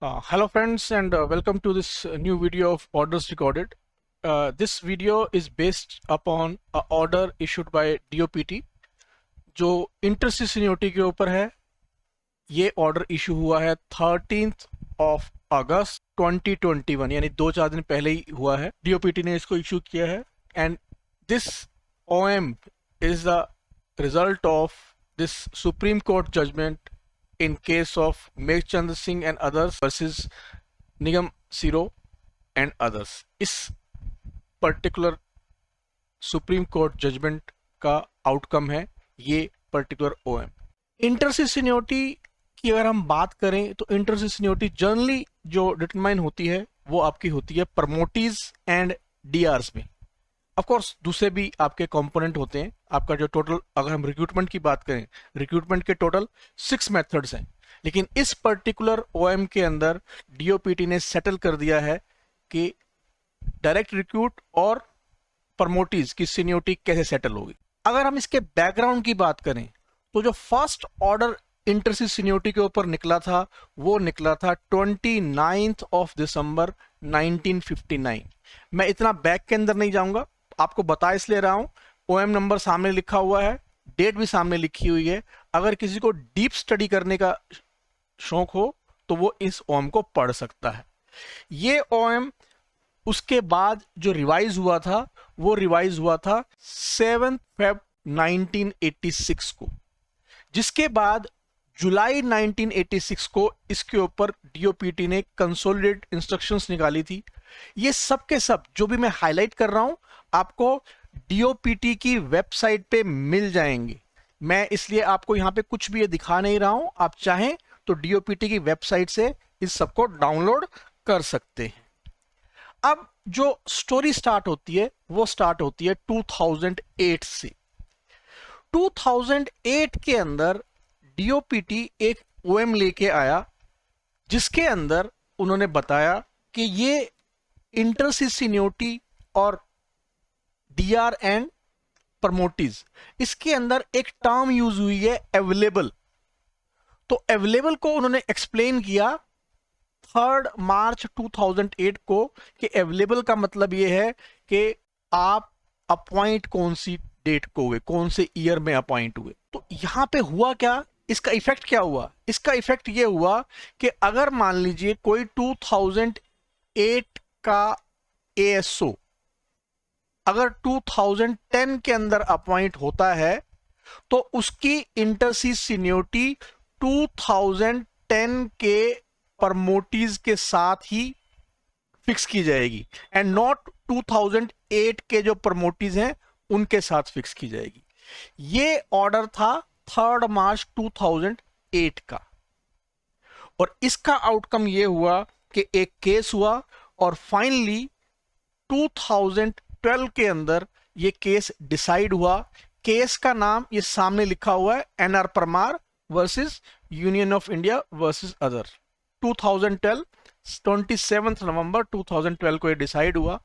Hello friends and welcome to this new video of orders recorded. This video is based upon a order issued by DOPT जो इंटरसिसिनियोटी के ऊपर है। ये order issue हुआ है 13th of August 2021 यानी 2-4 दिन पहले ही हुआ है। DOPT ने इसको इशू किया है and this OM is the result of this Supreme Court judgment in case of Meghchand Singh and others versus Nigam Siro and others. इस पर्टिकुलर सुप्रीम कोर्ट जजमेंट का आउटकम है ये पर्टिकुलर OM। इंटरसिसिनियोटी की अगर हम बात करें तो इंटरसिसिनियोटी जनरली जो डिटरमाइन होती है वो आपकी होती है प्रमोटीज एंड DRs में। ऑफ कोर्स दूसरे भी आपके कंपोनेंट होते हैं। आपका जो टोटल, अगर हम रिक्रूटमेंट की बात करें, रिक्रूटमेंट के टोटल 6 मेथड्स हैं, लेकिन इस पर्टिकुलर OM के अंदर DOPT ने सेटल कर दिया है कि डायरेक्ट रिक्रूट और प्रमोटीज की सीनियोरिटी कैसे सेटल होगी। अगर हम इसके बैकग्राउंड की बात करें तो जो फर्स्ट ऑर्डर इंटरसिस सीनियोरिटी के ऊपर निकला था वो निकला था 29th of December 1959। मैं इतना बैक के अंदर नहीं जाऊंगा, आपको बता इसलिए रहा हूं। OM नंबर सामने लिखा हुआ है, डेट भी सामने लिखी हुई है। अगर किसी को डीप स्टडी करने का शौक हो तो वो इस OM को पढ़ सकता है। ये OM उसके बाद जो रिवाइज हुआ था वो रिवाइज हुआ था 7 Feb 1986 को, जिसके बाद जुलाई 1986 को इसके ऊपर DOPT ने कंसोलिडेटेड इंस्ट्रक्शंस निकाली थी। ये सब के सब जो भी मैं हाईलाइट कर रहा हूं आपको DOPT की वेबसाइट पे मिल जाएंगे। मैं इसलिए आपको यहां पे कुछ भी ये दिखा नहीं रहा हूं, आप चाहें तो DOPT की वेबसाइट से इस सबको डाउनलोड कर सकते हैं। अब जो स्टोरी स्टार्ट होती है वो स्टार्ट होती है 2008 से। 2008 के अंदर DOPT एक OM लेके आया जिसके अंदर उन्होंने बताया कि ये इंटरसिसिनियोटी और DR एंड प्रमोटीज, इसके अंदर एक टर्म यूज हुई है अवेलेबल। तो अवेलेबल को उन्होंने एक्सप्लेन किया 3 मार्च 2008 को कि अवेलेबल का मतलब ये है कि आप अपॉइंट कौन सी डेट को हुए, कौन से ईयर में अपॉइंट हुए। तो यहां पे हुआ क्या, इसका इफेक्ट क्या हुआ? इसका इफेक्ट ये हुआ कि अगर मान लीजिए कोई 2008 का ASO अगर 2010 के अंदर अपॉइंट होता है तो उसकी इंटरसिस सीनियोरिटी 2010 के प्रमोटीज के साथ ही फिक्स की जाएगी एंड नॉट 2008 के जो प्रमोटीज हैं उनके साथ फिक्स की जाएगी। ये ऑर्डर था 3 मार्च 2008 का और इसका आउटकम ये हुआ कि एक केस हुआ और फाइनली 2012 के अंदर ये केस डिसाइड हुआ। केस का नाम ये सामने लिखा हुआ है, NR Parmar versus union of India versus other. 2012 27 नवंबर 2012 को ये डिसाइड हुआ,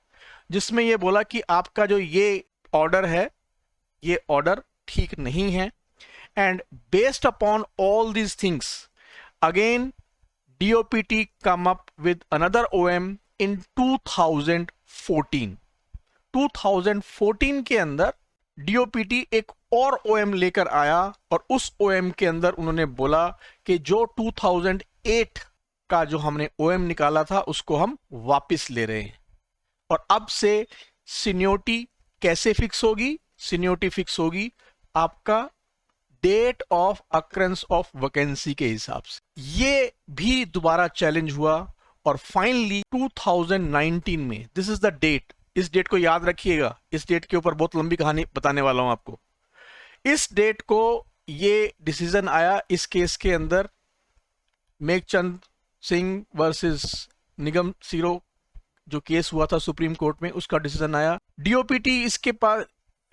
जिसमें ये बोला कि आपका जो ये ऑर्डर है ये ऑर्डर ठीक नहीं है। And based upon all these things again DOPT come up with another OM in 2014। 2014 के अंदर DOPT एक और OM लेकर आया और उस OM के अंदर उन्होंने बोला कि जो 2008 का जो हमने OM निकाला था उसको हम वापस ले रहे हैं और अब से सीनियोरिटी कैसे फिक्स होगी? सीनियोरिटी फिक्स होगी आपका date of occurrence of vacancy के हिसाब से। ये भी दोबारा चैलेंज हुआ और फाइनली 2019 में, दिस इज द डेट, इस डेट को याद रखिएगा, इस डेट के ऊपर बहुत लंबी कहानी बताने वाला हूं आपको। इस डेट को ये डिसीजन आया इस केस के अंदर, मेघचंद सिंह वर्सेस निगम सीरो जो केस हुआ था सुप्रीम कोर्ट में, उसका डिसीजन आया। DOPT इसके पास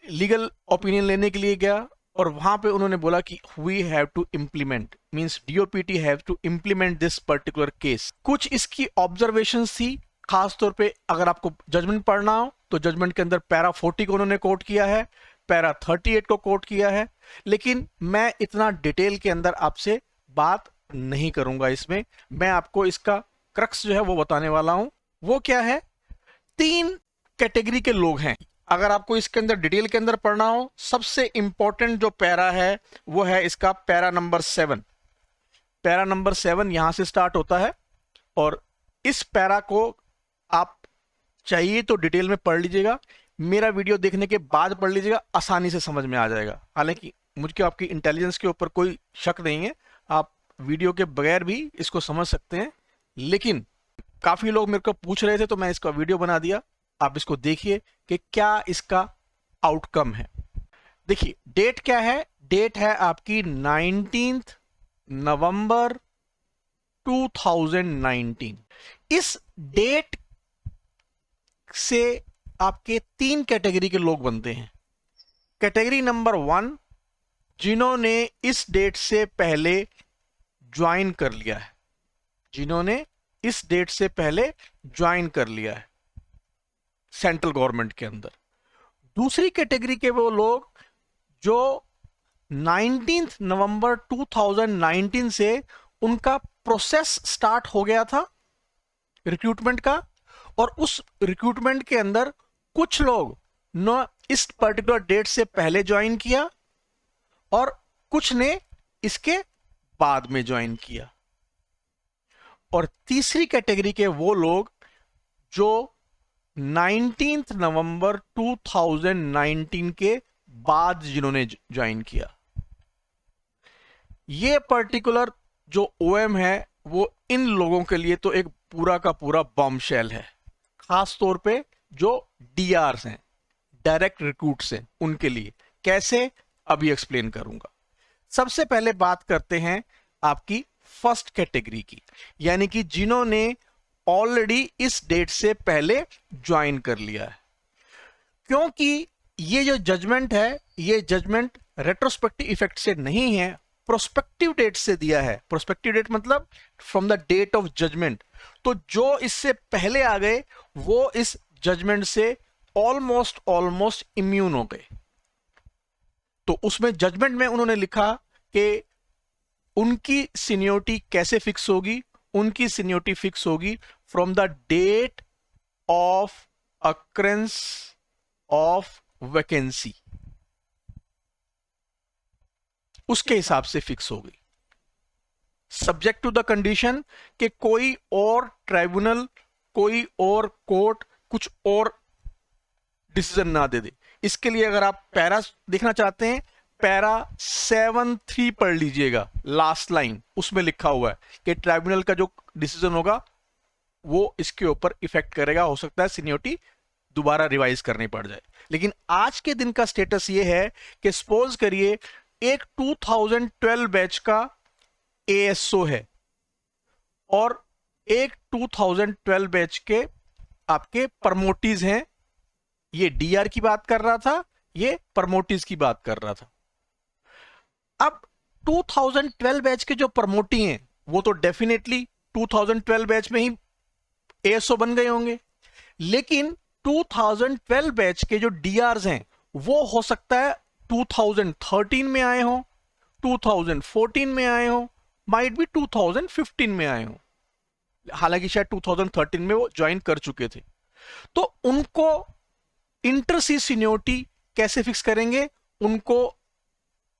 लीगल ओपिनियन लेने के लिए गया और वहां पे उन्होंने बोला कि we have to implement, means DOPT have to implement this particular case. कुछ इसकी ऑब्जर्वेशंस थी, खास तौर पे अगर आपको जजमेंट पढ़ना हो तो जजमेंट के अंदर पैरा 40 को उन्होंने कोट किया है, पैरा 38 को कोट किया है, लेकिन मैं इतना डिटेल के अंदर आपसे बात नहीं करूंगा। इसमें मैं आपको इसका क्रक्स जो है वो बताने वाला हूं। वो क्या है, 3 कैटेगरी के लोग हैं। अगर आपको इसके अंदर डिटेल के अंदर पढ़ना हो, सबसे इंपॉर्टेंट जो पैरा है वो है इसका पैरा नंबर 7। पैरा नंबर 7 यहां से स्टार्ट होता है और इस पैरा को आप चाहिए तो डिटेल में पढ़ लीजिएगा, मेरा वीडियो देखने के बाद पढ़ लीजिएगा, आसानी से समझ में आ जाएगा। हालांकि मुझको आपकी इंटेलिजेंस के ऊपर कोई शक नहीं है, आप वीडियो के बगैर भी इसको समझ सकते हैं, लेकिन काफी लोग मेरे को पूछ रहे थे तो मैं इसका वीडियो बना दिया। आप इसको देखिए कि क्या इसका आउटकम है। देखिए डेट क्या है, डेट है आपकी 19 नवंबर 2019। इस डेट से आपके 3 कैटेगरी के लोग बनते हैं। कैटेगरी नंबर 1, जिन्होंने इस डेट से पहले ज्वाइन कर लिया है, जिन्होंने इस डेट से पहले ज्वाइन कर लिया है सेंट्रल गवर्नमेंट के अंदर। दूसरी कैटेगरी के वो लोग जो 19 नवंबर 2019 से उनका प्रोसेस स्टार्ट हो गया था रिक्रूटमेंट का, और उस रिक्रूटमेंट के अंदर कुछ लोग न इस पर्टिकुलर डेट से पहले ज्वाइन किया और कुछ ने इसके बाद में ज्वाइन किया। और तीसरी कैटेगरी के वो लोग जो 19 नवंबर 2019 के बाद जिन्होंने ज्वाइन किया। ये पर्टिकुलर जो ओएम है वो इन लोगों के लिए तो एक पूरा का पूरा बॉम्बशेल है, खास तौर पे जो डीआरस हैं, डायरेक्ट रिक्रूट्स हैं, उनके लिए। कैसे, अभी एक्सप्लेन करूंगा। सबसे पहले बात करते हैं आपकी फर्स्ट कैटेगरी की, यानी कि जिन्होंने ऑलरेडी इस डेट से पहले ज्वाइन कर लिया है। क्योंकि ये जो जजमेंट है, ये जजमेंट रेट्रोस्पेक्टिव इफेक्ट से नहीं है, प्रोस्पेक्टिव डेट से दिया है। प्रोस्पेक्टिव डेट मतलब from the date of judgment. तो जो इससे पहले आ गए वो इस जजमेंट से ऑलमोस्ट इम्यून हो गए। तो उसमें जजमेंट में उन्होंने लिखा कि उनकी सीनियरिटी कैसे फिक्स होगी, उनकी सीनियरिटी फिक्स होगी from the date of occurrence of vacancy, उसके हिसाब से फिक्स होगी, सब्जेक्ट टू द कंडीशन कि कोई और ट्राइब्यूनल, कोई और कोर्ट कुछ और डिसीजन ना दे दे। इसके लिए अगर आप पैरा देखना चाहते हैं, पैरा 7.3 पढ़ लीजिएगा, लास्ट लाइन उसमें लिखा हुआ है कि ट्राइब्यूनल का जो डिसीजन होगा वो इसके ऊपर इफेक्ट करेगा। हो सकता है सीनियरिटी दोबारा रिवाइज करनी पड़ जाए। लेकिन आज के दिन का स्टेटस ये है कि सपोज करिए एक 2012 बैच का एएसओ है और एक 2012 बैच के आपके प्रमोटीज हैं। ये डीआर की बात कर रहा था, ये प्रमोटीज की बात कर रहा था। अब 2012 बैच के जो प्रमोटी हैं वो तो डेफिनेटली 2012 बैच में ही एएसओ बन गए होंगे, लेकिन 2012 बैच के जो डीआरस हैं वो हो सकता है 2013 में आए हो, 2014 में आए हो, माइट भी 2015 में आए हो, हालांकि शायद 2013 में वो ज्वाइन कर चुके थे। तो उनको इंटरसी सीनियरिटी कैसे फिक्स करेंगे, उनको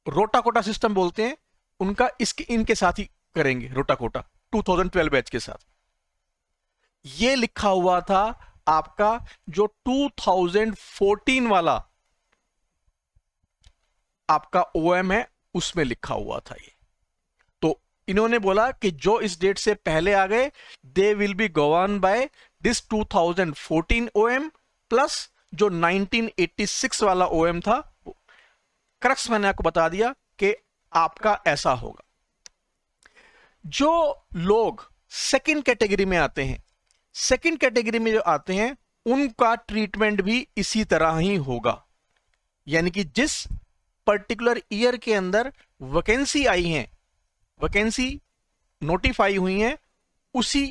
रोटा कोटा सिस्टम बोलते हैं, उनका इसके इनके साथ ही करेंगे, रोटा कोटा 2012 बैच के साथ। ये लिखा हुआ था आपका जो 2014 वाला आपका ओएम है उसमें लिखा हुआ था ये। तो इन्होंने बोला कि जो इस डेट से पहले आ गए they will be govern by this 2014 OM plus जो 1986 वाला ओएम था। क्रक्स मैंने आपको बता दिया कि आपका ऐसा होगा। जो लोग सेकंड कैटेगरी में आते हैं, सेकंड कैटेगरी में जो आते हैं उनका ट्रीटमेंट भी इसी तरह ही होगा, यानी कि जिस पर्टिकुलर ईयर के अंदर वैकेंसी आई है, वैकेंसी नोटिफाई हुई है, उसी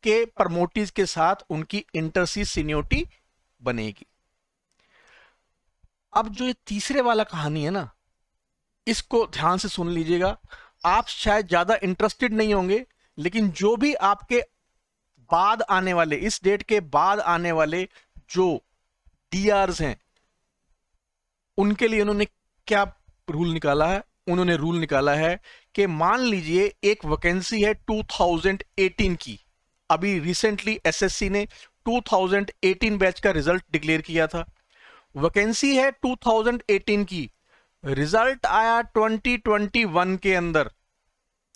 के प्रमोटीज के साथ उनकी इंटरसी सीनियरिटी बनेगी। अब जो ये तीसरे वाला कहानी है ना, इसको ध्यान से सुन लीजिएगा। आप शायद ज्यादा इंटरेस्टेड नहीं होंगे, लेकिन जो भी आपके बाद आने वाले, इस डेट के बाद आने वाले जो डीआरस हैं उनके लिए उन्होंने क्या रूल निकाला है? उन्होंने रूल निकाला है कि मान लीजिए एक वैकेंसी है 2018 की, अभी रिसेंटली एसएससी ने 2018 बैच का रिजल्ट डिक्लेयर किया था, वैकेंसी है 2018 की, रिजल्ट आया 2021 के अंदर,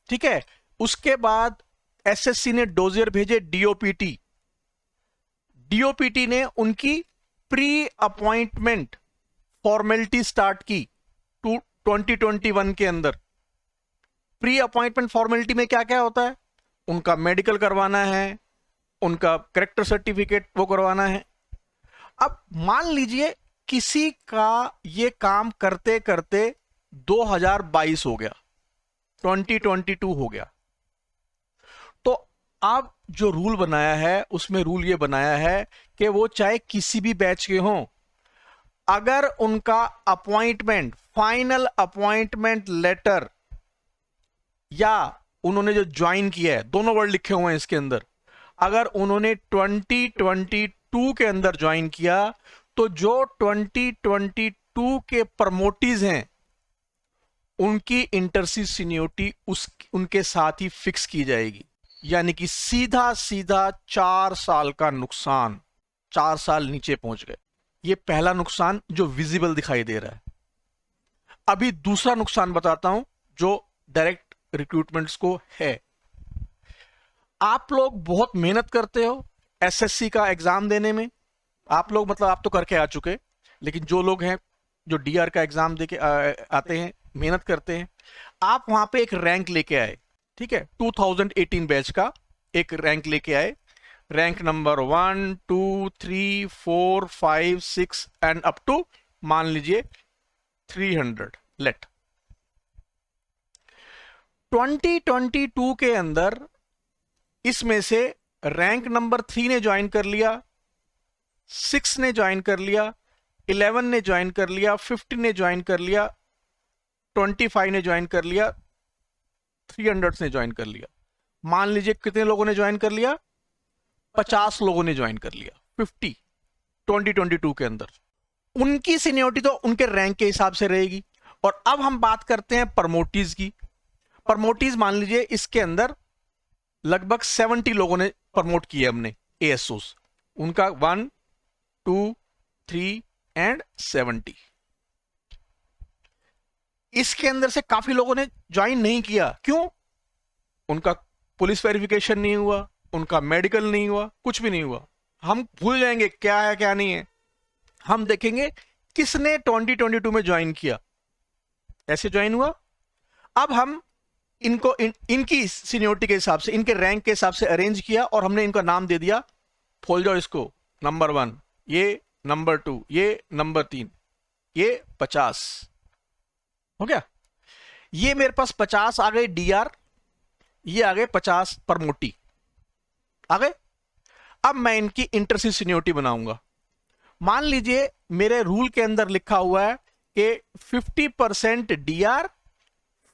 ठीक है। उसके बाद एसएससी ने डोजियर भेजे डीओपीटी, डीओपीटी ने उनकी प्री अपॉइंटमेंट फॉर्मेलिटी स्टार्ट की 2021 के अंदर। प्री अपॉइंटमेंट फॉर्मेलिटी में क्या क्या होता है? उनका मेडिकल करवाना है, उनका कैरेक्टर सर्टिफिकेट वो करवाना है। अब मान लीजिए किसी का ये काम करते करते 2022 हो गया, 2022 हो गया, तो अब जो रूल बनाया है उसमें रूल ये बनाया है कि वो चाहे किसी भी बैच के हों, अगर उनका अपॉइंटमेंट, फाइनल अपॉइंटमेंट लेटर या उन्होंने जो ज्वाइन किया है, दोनों वर्ड लिखे हुए हैं इसके अंदर, अगर उन्होंने 2022 के अंदर ज्वाइन किया तो जो 2022 के प्रमोटीज हैं उनकी इंटरसी सीनियोरिटी उनके साथ ही फिक्स की जाएगी। यानी कि सीधा सीधा 4 साल का नुकसान, 4 साल नीचे पहुंच गए। ये पहला नुकसान जो विजिबल दिखाई दे रहा है। अभी दूसरा नुकसान बताता हूं जो डायरेक्ट रिक्रूटमेंट्स को है। आप लोग बहुत मेहनत करते हो एसएससी का एग्जाम देने में, आप लोग मतलब आप तो करके आ चुके, लेकिन जो लोग हैं जो डीआर का एग्जाम देके आते हैं, मेहनत करते हैं, आप वहां पे एक रैंक लेके आए, ठीक है, 2018 बैच का एक रैंक लेके आए, rank number 1 2 3 4 5 6 and up to मान लीजिए 300 लेट। 2022 के अंदर इसमें से रैंक नंबर 3 ने ज्वाइन कर लिया, 6 ने ज्वाइन कर लिया, 11 ने ज्वाइन कर लिया, 50 ने ज्वाइन कर लिया, 25 ने ज्वाइन कर लिया, 300 ने ज्वाइन कर लिया। मान लीजिए कितने लोगों ने ज्वाइन कर लिया? 50 लोगों ने ज्वाइन कर लिया, 50 2022 के अंदर। उनकी सीनियरिटी तो उनके रैंक के हिसाब से रहेगी। और अब हम बात करते हैं प्रमोटीज की। प्रमोटीज मान लीजिए इसके अंदर लगभग 70 लोगों ने प्रमोट किए हमने एएसओस, उनका 1 2 3 एंड 70। इसके अंदर से काफी लोगों ने ज्वाइन नहीं किया, क्यों? उनका पुलिस वेरिफिकेशन नहीं हुआ, उनका मेडिकल नहीं हुआ, कुछ भी नहीं हुआ। हम भूल जाएंगे क्या है क्या नहीं है, हम देखेंगे किसने 2022 में ज्वाइन किया, ऐसे ज्वाइन हुआ। अब हम इनको इनकी सीनियरिटी के हिसाब से, इनके रैंक के हिसाब से अरेंज किया और हमने इनका नाम दे दिया, खोल जाओ इसको, नंबर 1, ये नंबर 2, ये नंबर 3, ये 50 हो गया। ये मेरे पास 50 आ गए डीआर, ये आ गए 50 प्रमोटी आ गए। अब मैं इनकी इंटरसी सीनियरिटी बनाऊंगा। मान लीजिए मेरे रूल के अंदर लिखा हुआ है कि 50% डीआर,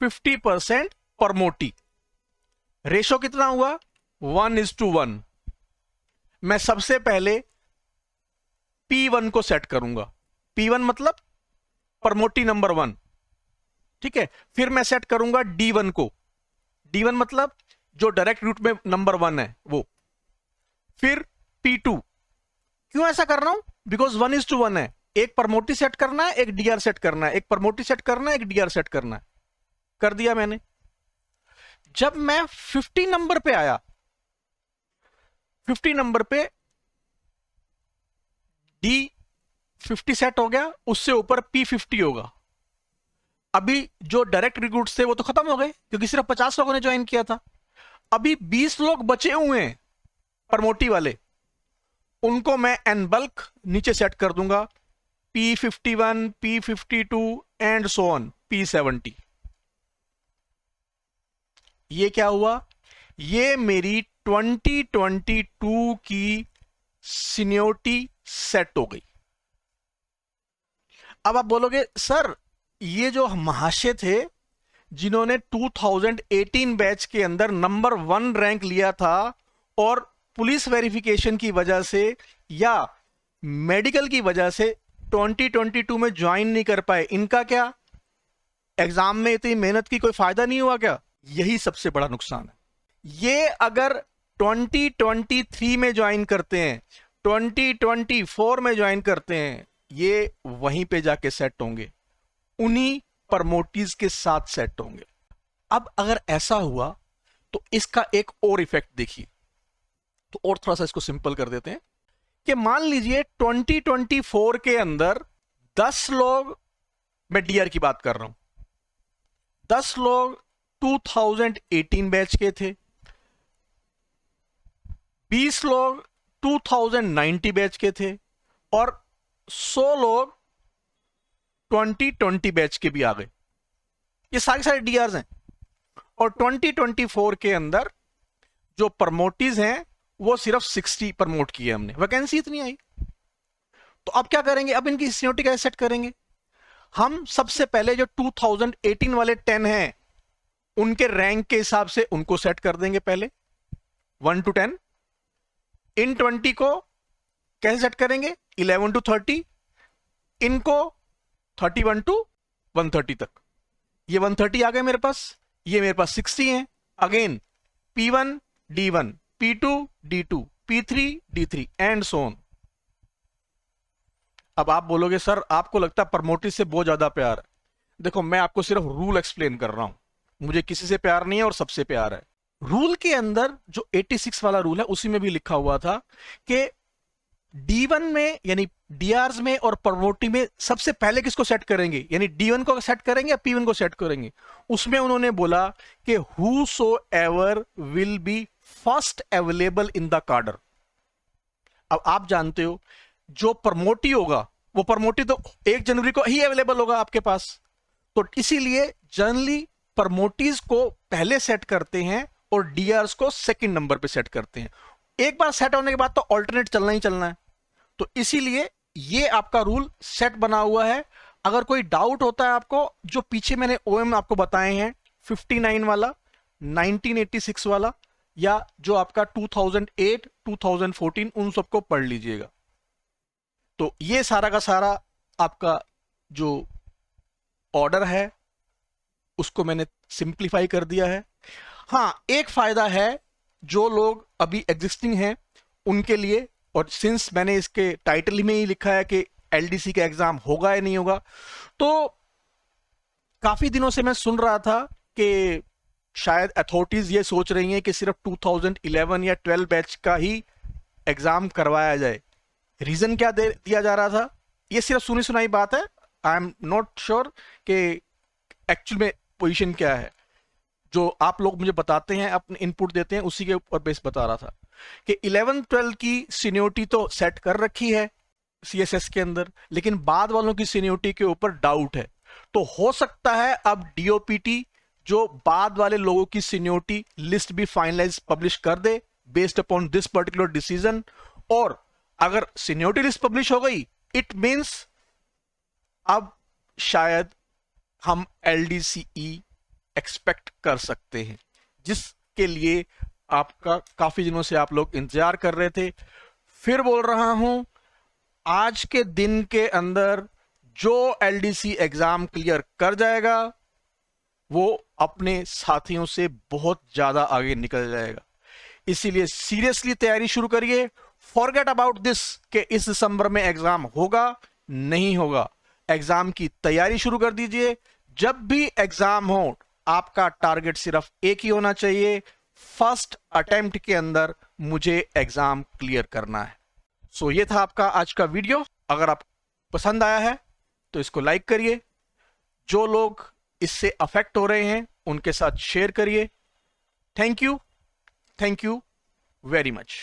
50% प्रमोटी, रेशो कितना हुआ? 1:1। मैं सबसे पहले P1 को सेट करूंगा। P1 मतलब प्रमोटी नंबर 1, ठीक है। फिर मैं सेट करूंगा D1 को, D1 मतलब जो डायरेक्ट रूट में नंबर 1 है वो। फिर P2। क्यों ऐसा कर रहा हूं? बिकॉज 1:1 है, एक प्रमोटी सेट करना है, एक डीआर सेट करना है, एक प्रमोटी सेट करना है, एक डीआर सेट करना है। कर दिया मैंने। जब मैं 50 नंबर पे आया, 50 नंबर पे D50 सेट हो गया, उससे ऊपर P50 होगा। अभी जो डायरेक्ट रिक्रूट्स थे वो तो खत्म हो गए क्योंकि सिर्फ 50 लोगों ने ज्वाइन किया था। अभी 20 लोग बचे हुए हैं प्रमोटी वाले, उनको मैं एन बल्क नीचे सेट कर दूंगा, P51, P52 and so on, P70। ये क्या हुआ? ये मेरी 2022 की सीनियरिटी सेट हो गई। अब आप बोलोगे सर ये जो महाशय थे जिन्होंने 2018 बैच के अंदर नंबर 1 रैंक लिया था और पुलिस वेरिफिकेशन की वजह से या मेडिकल की वजह से 2022 में ज्वाइन नहीं कर पाए, इनका क्या? एग्जाम में इतनी मेहनत की कोई फायदा नहीं हुआ क्या? यही सबसे बड़ा नुकसान है। ये अगर 2023 में ज्वाइन करते हैं, 2024 में ज्वाइन करते हैं, ये वहीं पे जाके सेट होंगे, उन्हीं प्रमोटीज के साथ सेट होंगे। अब अगर ऐसा हुआ तो इसका एक और इफेक्ट देखिए, तो और थोड़ा सा इसको सिंपल कर देते हैं कि मान लीजिए 2024 के अंदर 10 लोग, मैं डीआर की बात कर रहा हूं, 10 लोग 2018 बैच के थे, 20 लोग 2090 बैच के थे और 100 लोग 2020 बैच के भी आ गए। ये सारे डीआर्स हैं। और 2024 के अंदर जो प्रमोटीज हैं वो सिर्फ 60 प्रमोट किए हमने, वैकेंसी इतनी आई। तो अब क्या करेंगे? अब इनकी सीनियरिटी कैसे सेट करेंगे? हम सबसे पहले जो 2018 वाले 10 हैं उनके रैंक के हिसाब से उनको सेट कर देंगे, पहले 1 to 10। इन 20 को कैसे सेट करेंगे? 11 to 30, इनको 31 to 130 तक। ये 130 आ गए मेरे पास, ये मेरे पास 60 हैं। Again P1 D1, P2 D2, P3 D3 and so on. अब आप बोलोगे सर आपको लगता है प्रमोटी से बहुत ज्यादा प्यार है। देखो मैं आपको सिर्फ रूल एक्सप्लेन कर रहा हूं, मुझे किसी से प्यार नहीं है और सबसे प्यार है। रूल के अंदर जो 86 वाला रूल है उसी में भी लिखा हुआ था कि D1 में यानी डीआरस में और प्रमोटी में सबसे पहले किसको सेट करेंगे, यानी D1 को सेट करेंगे या P1 को सेट करेंगे। उसमें उन्होंने बोला कि whosoever will be first available in the cadre। अब आप जानते हो जो प्रमोटी होगा वो प्रमोटी तो 1 जनवरी को ही अवेलेबल होगा आपके पास, तो इसीलिए जनरली प्रमोटीज को पहले सेट करते हैं और डीआरस को सेकंड नंबर पे सेट करते हैं। एक बार सेट होने के बाद तो ऑल्टरनेट चलना ही चलना है, तो इसीलिए ये आपका रूल सेट बना हुआ है। अगर कोई डाउट होता है आपको, जो पीछे मैंने ओएम आपको बताए हैं 59 वाला, 1986 वाला या जो आपका 2008 2014, उन सबको पढ़ लीजिएगा। तो ये सारा का सारा आपका जो ऑर्डर है उसको मैंने सिंप्लीफाई कर दिया है। हाँ, एक फायदा है जो लोग अभी एग्जिस्टिंग हैं उनके लिए, और सिंस मैंने इसके टाइटल में ही लिखा है कि एलडीसी का एग्जाम होगा या नहीं होगा, तो काफी दिनों से मैं सुन रहा था कि शायद अथॉरिटीज ये सोच रही हैं कि सिर्फ 2011 या 12 बैच का ही एग्जाम करवाया जाए। रीजन क्या दिया जा रहा था, ये सिर्फ सुनी सुनाई बात है, आई एम नॉट श्योर कि एक्चुअल में पोजीशन क्या है। जो आप लोग मुझे बताते हैं, अपने इनपुट देते हैं, उसी के ऊपर बेस बता रहा था कि 11-12 की सीनियरिटी तो सेट कर रखी है सीएसएस के अंदर, लेकिन बाद वालों की सीनियरिटी के ऊपर डाउट है। तो हो सकता है अब डीओपीटी जो बाद वाले लोगों की सीनियरिटी लिस्ट भी फाइनलाइज पब्लिश कर दे based upon this particular decision. और अगर सीनियरिटी लिस्ट पब्लिश हो गई, इट मींस अब शायद हम एलडीसीई एक्सपेक्ट कर सकते हैं, जिसके लिए आपका काफी दिनों से आप लोग इंतजार कर रहे थे। फिर बोल रहा हूं, आज के दिन के अंदर जो एलडीसी एग्जाम क्लियर कर जाएगा वो अपने साथियों से बहुत ज्यादा आगे निकल जाएगा। इसीलिए सीरियसली तैयारी शुरू करिए। फॉरगेट अबाउट दिस कि इस दिसंबर में एग्जाम होगा नहीं होगा, एग्जाम की तैयारी शुरू कर दीजिए। जब भी एग्जाम हो आपका टारगेट सिर्फ एक ही होना चाहिए, फर्स्ट अटेम्प्ट के अंदर मुझे एग्जाम क्लियर करना है। सो ये था आपका आज का वीडियो। अगर आप पसंद आया है तो इसको लाइक करिए, जो लोग इससे अफेक्ट हो रहे हैं उनके साथ शेयर करिए। Thank you very much.